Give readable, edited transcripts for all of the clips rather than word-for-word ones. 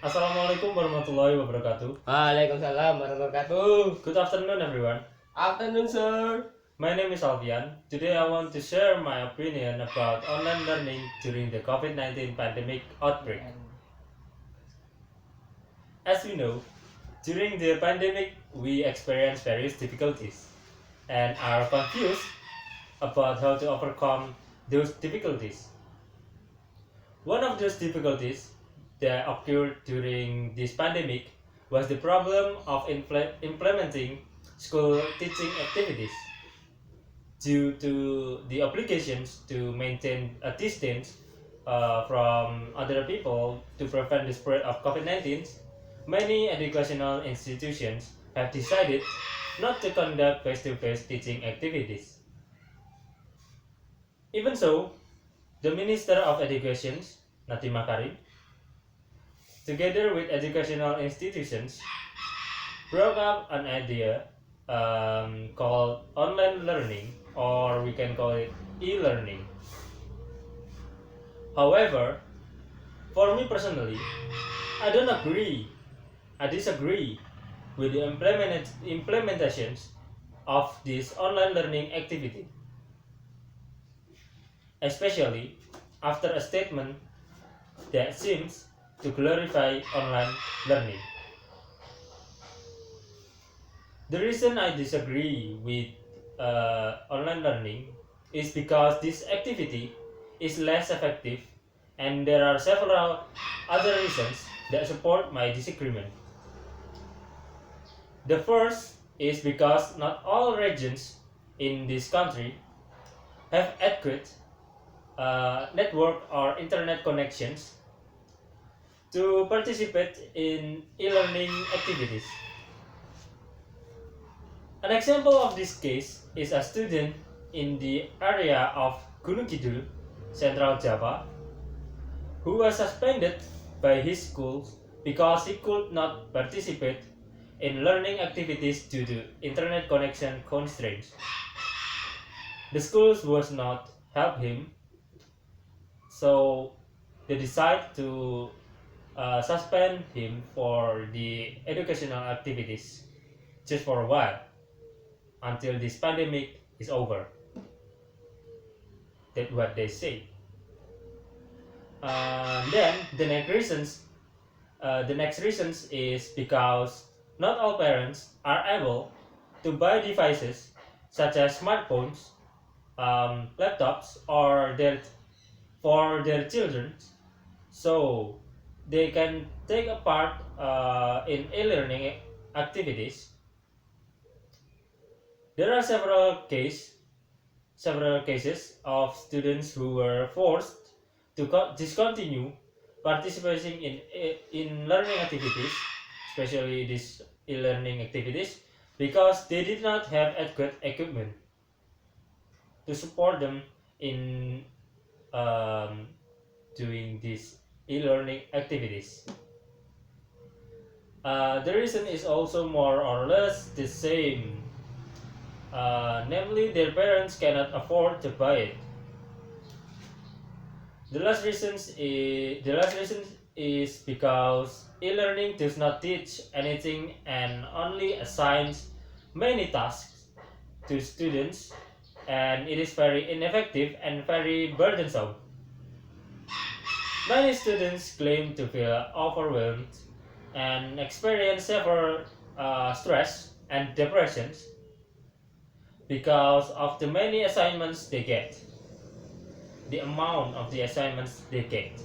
Assalamualaikum warahmatullahi wabarakatuh. Waalaikumsalam warahmatullahi wabarakatuh. Good afternoon, everyone. Afternoon, sir. My name is Alfian. Today, I want to share my opinion about online learning during the COVID-19 pandemic outbreak. As we know, during the pandemic, we experienced various difficulties and are confused about how to overcome those difficulties. One of those difficulties that occurred during this pandemic was the problem of implementing school teaching activities. Due to the obligations to maintain a distance from other people to prevent the spread of COVID-19, many educational institutions have decided not to conduct face-to-face teaching activities. Even so, the Minister of Education, Nadiem Makarim, together with educational institutions, brought up an idea called online learning, or we can call it e-learning. However, for me personally, I disagree with the implementations of this online learning activity, especially after a statement that seems to glorify online learning. The reason I disagree with online learning is because this activity is less effective, and there are several other reasons that support my disagreement. The first is because not all regions in this country have adequate network or internet connections to participate in e-learning activities. An example of this case is a student in the area of Gunung Kidul, Central Java, who was suspended by his school because he could not participate in learning activities due to internet connection constraints. The schools was not help him, so they decide to suspend him for the educational activities just for a while until this pandemic is over. That's what they say. Then the next reasons is because not all parents are able to buy devices such as smartphones, laptops, or for their children, so they can take a part in e-learning activities. There are several cases of students who were forced to discontinue participating in learning activities, especially these e-learning activities, because they did not have adequate equipment to support them in doing these e-learning activities. The reason is also more or less the same. Namely, their parents cannot afford to buy it. The last reason is because e-learning does not teach anything and only assigns many tasks to students, and it is very ineffective and very burdensome. Many students claim to feel overwhelmed and experience severe stress and depressions because of the many assignments they get, the amount of the assignments they get.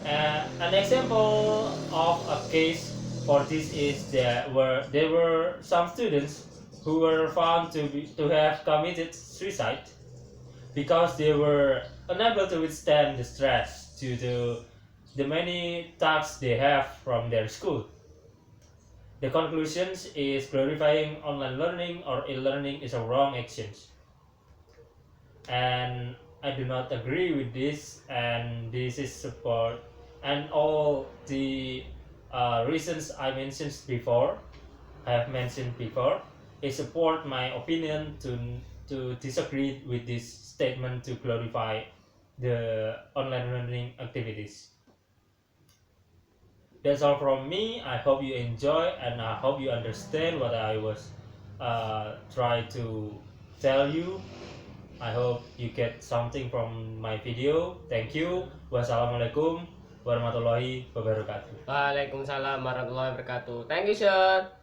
An example of a case for this is there were some students who were found to have committed suicide because they were unable to withstand the stress due to the many tasks they have from their school. The conclusion is glorifying online learning or e-learning is a wrong action, and I do not agree with this, and this is support and all the reasons I have mentioned before, is support my opinion to disagree with this statement to glorify the online learning activities. That's all from me. I hope you enjoy and I hope you understand what I was try to tell you. I hope you get something from my video. Thank you. Wassalamualaikum warahmatullahi wabarakatuh. Waalaikumsalam warahmatullahi wabarakatuh. Thank you, sir.